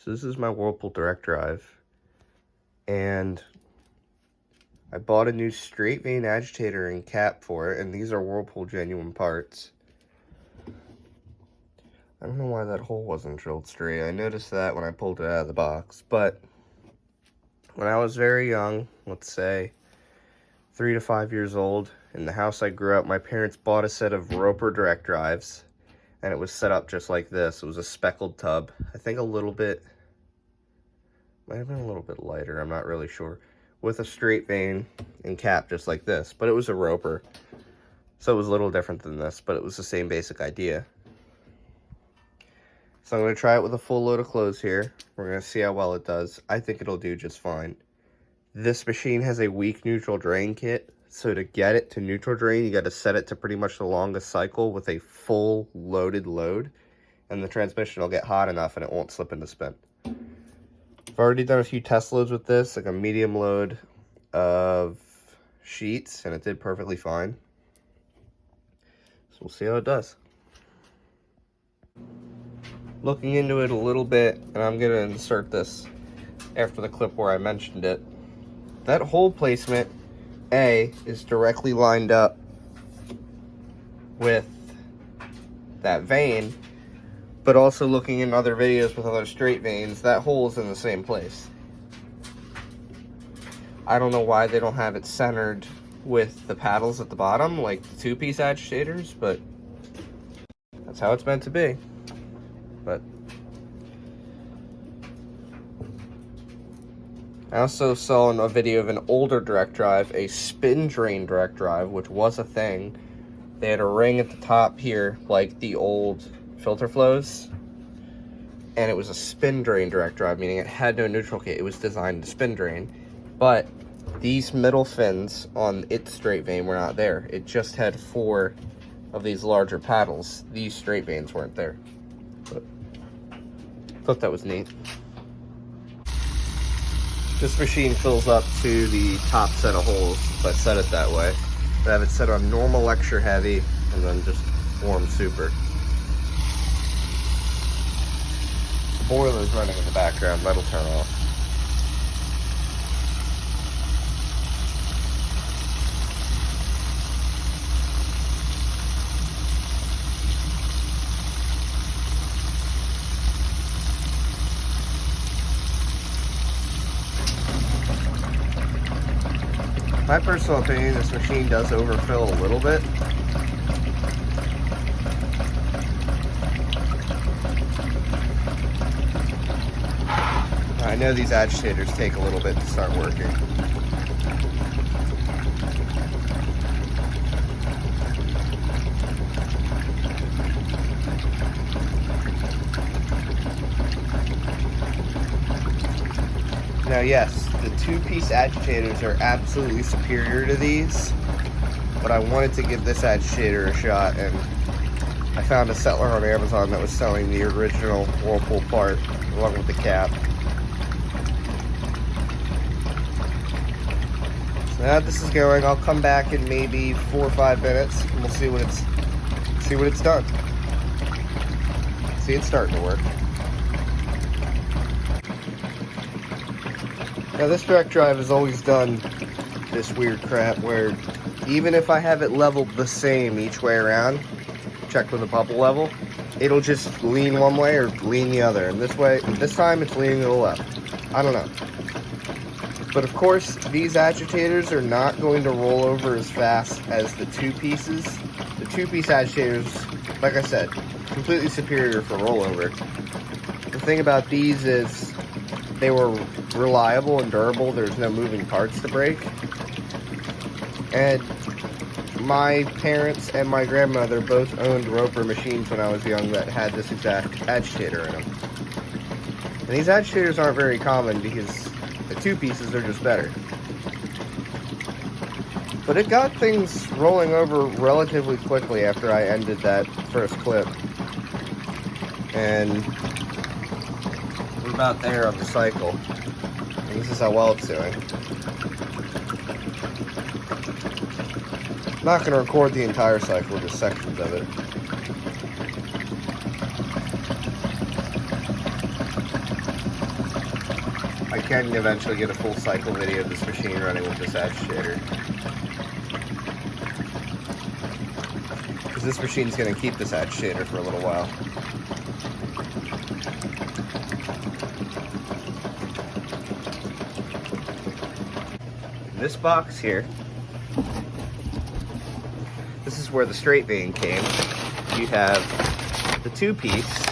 So this is my Whirlpool Direct Drive, and I bought a new straight vane agitator and cap for it, and these are Whirlpool genuine parts. I don't know why that hole wasn't drilled straight. I noticed that when I pulled it out of the box, but when I was very young, let's say 3 to 5 years old, in the house I grew up, my parents bought a set of Whirlpool Direct Drives, and it was set up just like this. It was a speckled tub. I think might have been a little bit lighter, I'm not really sure, with a straight vane and cap just like this, but it was a roper, so it was a little different than this, but it was the same basic idea. So I'm going to try it with a full load of clothes here. We're going to see how well it does. I think it'll do just fine. This machine has a weak neutral drain kit, so to get it to neutral drain, you got to set it to pretty much the longest cycle with a full loaded load, and the transmission will get hot enough and it won't slip into spin. I've already done a few test loads with this, like a medium load of sheets, and it did perfectly fine. So we'll see how it does. Looking into it a little bit, and I'm going to insert this after the clip where I mentioned it. That hole placement, A, is directly lined up with that vane, but also looking in other videos with other straight vanes, that hole is in the same place. I don't know why they don't have it centered with the paddles at the bottom, like the two-piece agitators, but that's how it's meant to be. But I also saw in a video of an older direct drive, a spin drain direct drive, which was a thing. They had a ring at the top here, like the old filter flows, and it was a spin drain direct drive, meaning it had no neutral kit. It was designed to spin drain, but these middle fins on its straight vane were not there. It just had 4 of these larger paddles. These straight vanes weren't there, but I thought that was neat. This machine fills up to the top set of holes, so I set it that way. I have it set on normal lecture heavy, and then just warm super. The boiler's running in the background, that'll turn off. My personal opinion, this machine does overfill a little bit. I know these agitators take a little bit to start working. Now yes, the two-piece agitators are absolutely superior to these, but I wanted to give this agitator a shot, and I found a settler on Amazon that was selling the original Whirlpool part along with the cap. So now this is going, I'll come back in maybe 4 or 5 minutes, and we'll see what it's done. See, it's starting to work. Now this direct drive has always done this weird crap where even if I have it leveled the same each way around, check with the bubble level, it'll just lean one way or lean the other. And this time it's leaning to the left. I don't know. But of course, these agitators are not going to roll over as fast as the two pieces. The two-piece agitators, like I said, completely superior for rollover. The thing about these is they were reliable and durable. There's no moving parts to break. And my parents and my grandmother both owned roper machines when I was young that had this exact agitator in them. And these agitators aren't very common because the two pieces are just better. But it got things rolling over relatively quickly after I ended that first clip. And we're about there on the cycle. And this is how well it's doing. I'm not going to record the entire cycle, just sections of it. I can eventually get a full cycle video of this machine running with this agitator. Because this machine's going to keep this agitator for a little while. In this box here, this is where the straight vane came. You have the two-piece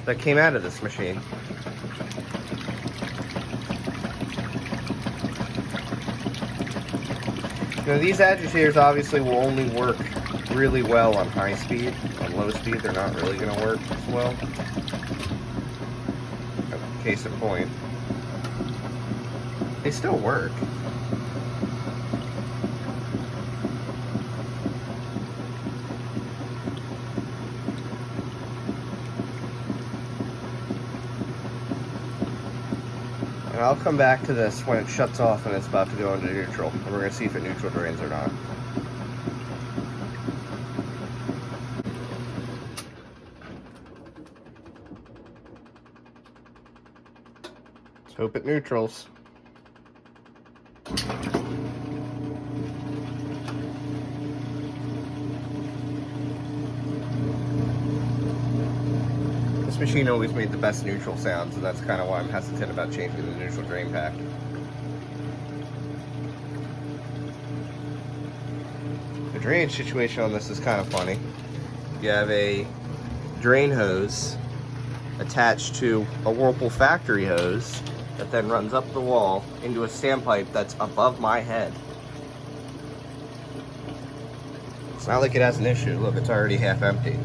that came out of this machine. Now these agitators obviously will only work really well on high speed. On low speed they're not really going to work as well. Case in point. They still work. And I'll come back to this when it shuts off and it's about to go into neutral. And we're going to see if it neutral drains or not. Let's hope it neutrals. This machine always made the best neutral sounds, and that's kind of why I'm hesitant about changing the neutral drain pack. The drainage situation on this is kind of funny. You have a drain hose attached to a Whirlpool factory hose that then runs up the wall into a standpipe that's above my head. It's not like it has an issue. Look, it's already half empty.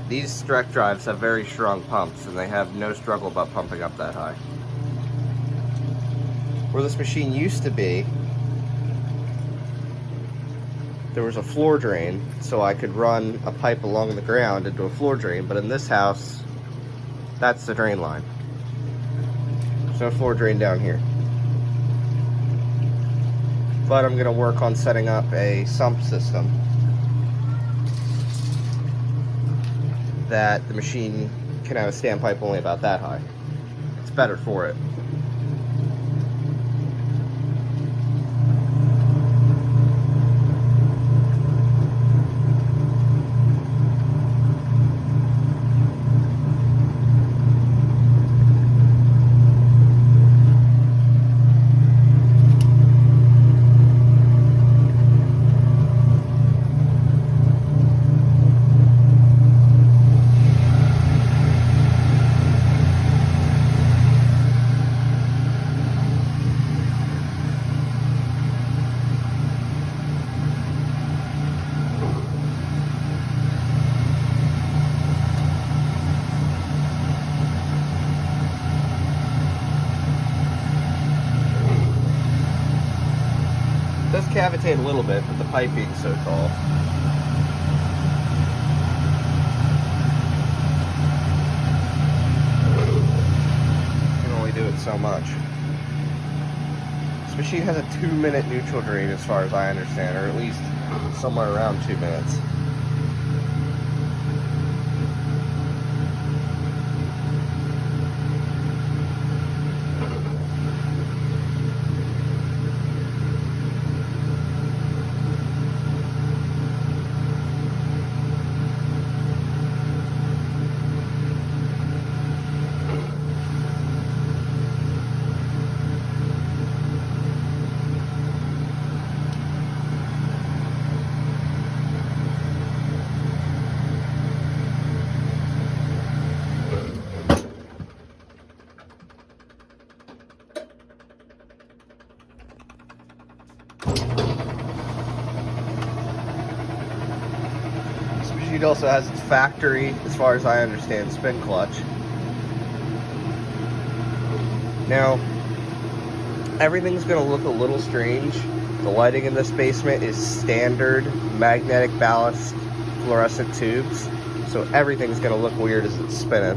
These direct drives have very strong pumps, and they have no struggle about pumping up that high. Where this machine used to be, there was a floor drain, so I could run a pipe along the ground into a floor drain, but in this house, that's the drain line. There's no floor drain down here. But I'm going to work on setting up a sump system that the machine can have a standpipe only about that high. It's better for it. It does cavitate a little bit with the pipe being so tall. You can only do it so much. This machine has a 2-minute neutral drain as far as I understand, or at least somewhere around 2 minutes. It also has its factory, as far as I understand, spin clutch. Now, everything's going to look a little strange. The lighting in this basement is standard magnetic ballast fluorescent tubes, so everything's going to look weird as it's spinning.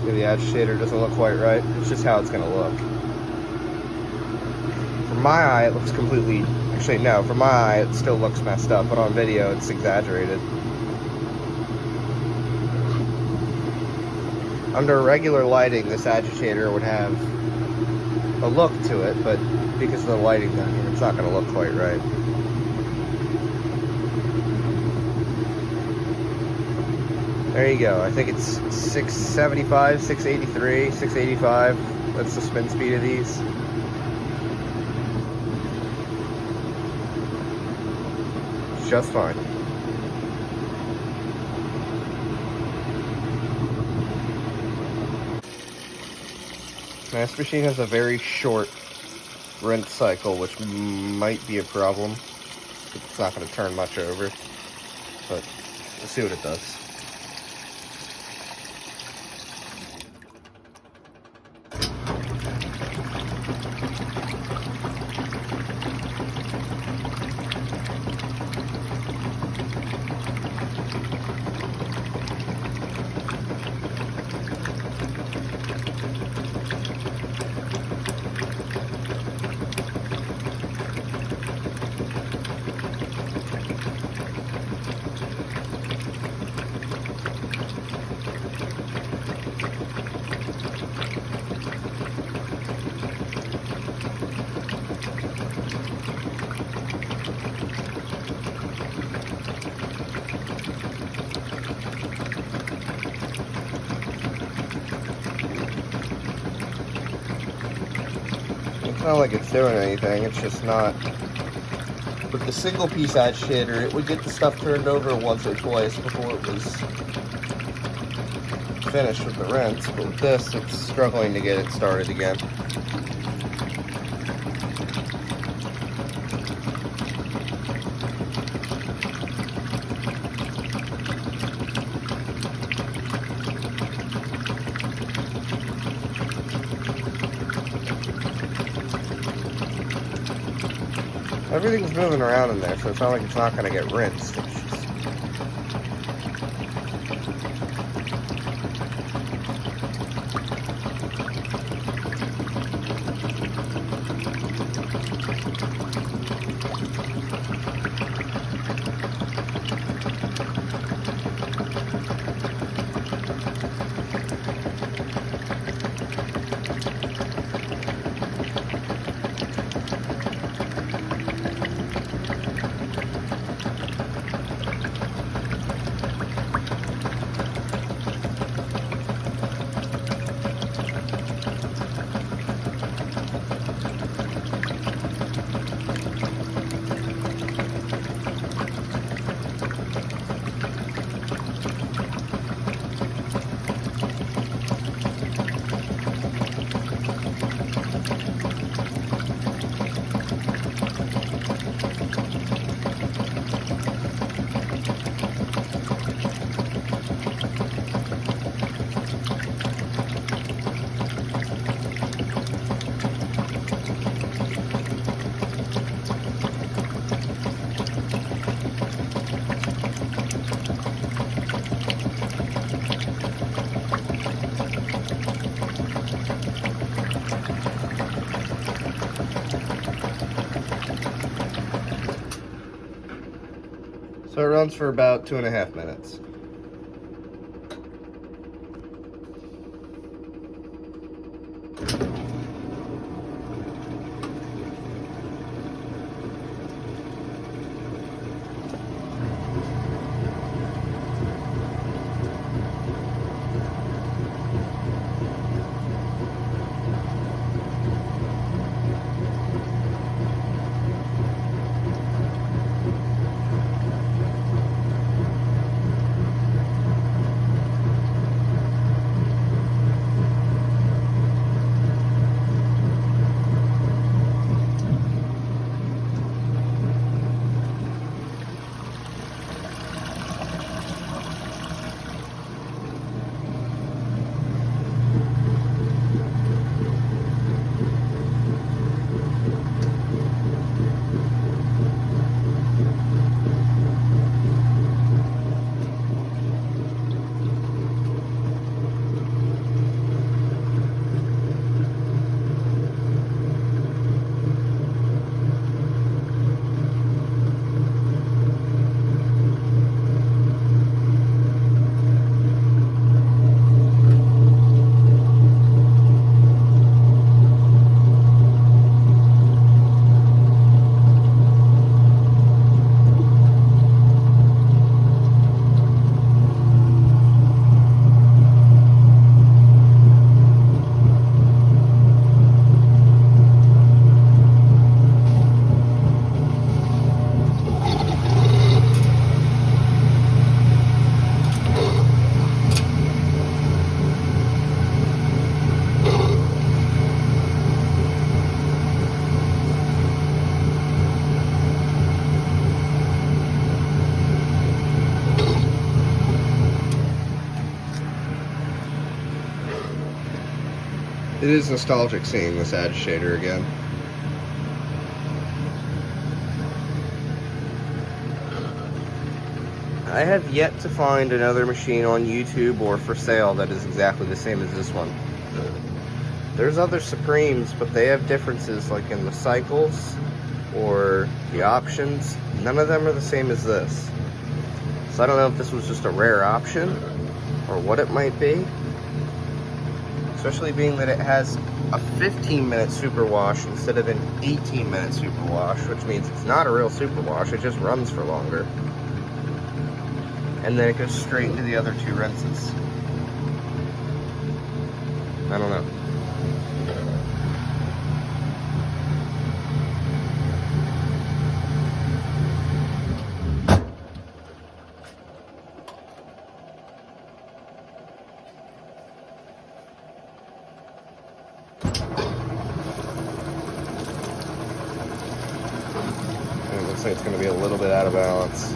See, the agitator doesn't look quite right. It's just how it's going to look. From my eye, it looks completely... Actually, no, from my eye, it still looks messed up, but on video, it's exaggerated. Under regular lighting, this agitator would have a look to it, but because of the lighting down here, it's not going to look quite right. There you go. I think it's 675, 683, 685. That's the spin speed of these. Just fine. This machine has a very short rinse cycle, which might be a problem. It's not going to turn much over, but we'll see what it does. It's not like it's doing anything, it's just not. With the single piece agitator, it would get the stuff turned over once or twice before it was finished with the rinse, but with this, it's struggling to get it started again. Everything's moving around in there, so it's not like it's not going to get rinsed. It's just... So it runs for about 2.5 minutes. It is nostalgic seeing this agitator again. I have yet to find another machine on YouTube or for sale that is exactly the same as this one. There's other Supremes, but they have differences like in the cycles or the options. None of them are the same as this. So I don't know if this was just a rare option or what it might be. Especially being that it has a 15-minute super wash instead of an 18-minute super wash, which means it's not a real super wash, it just runs for longer. And then it goes straight into the other two rinses. I don't know. And it looks like it's going to be a little bit out of balance.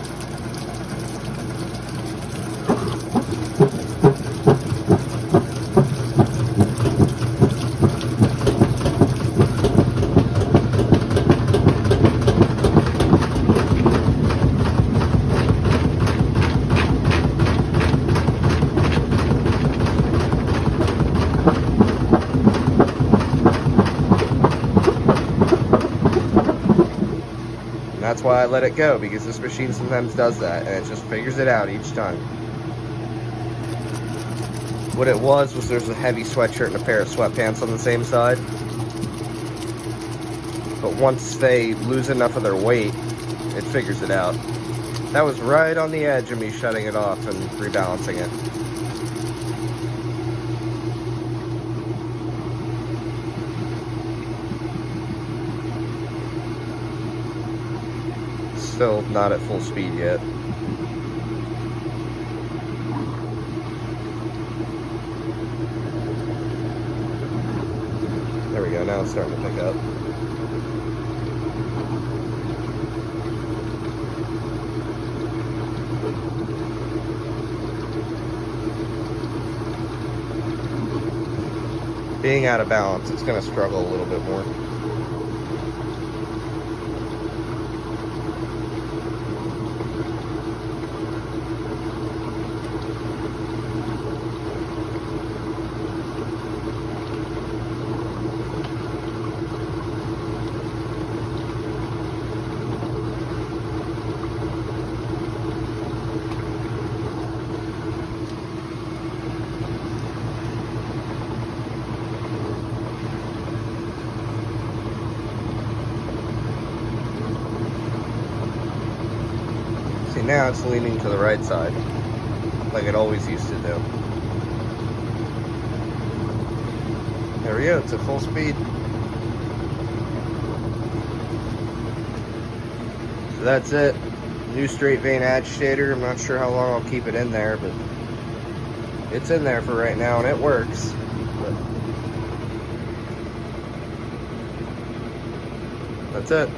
That's why I let it go, because this machine sometimes does that, and it just figures it out each time. What it was there's a heavy sweatshirt and a pair of sweatpants on the same side. But once they lose enough of their weight, it figures it out. That was right on the edge of me shutting it off and rebalancing it. Still not at full speed yet. There we go, now it's starting to pick up. Being out of balance, it's going to struggle a little bit more. See, now it's leaning to the right side, like it always used to do. There we go, it's at full speed. So that's it. New straight vane agitator. I'm not sure how long I'll keep it in there, but it's in there for right now and it works. But that's it.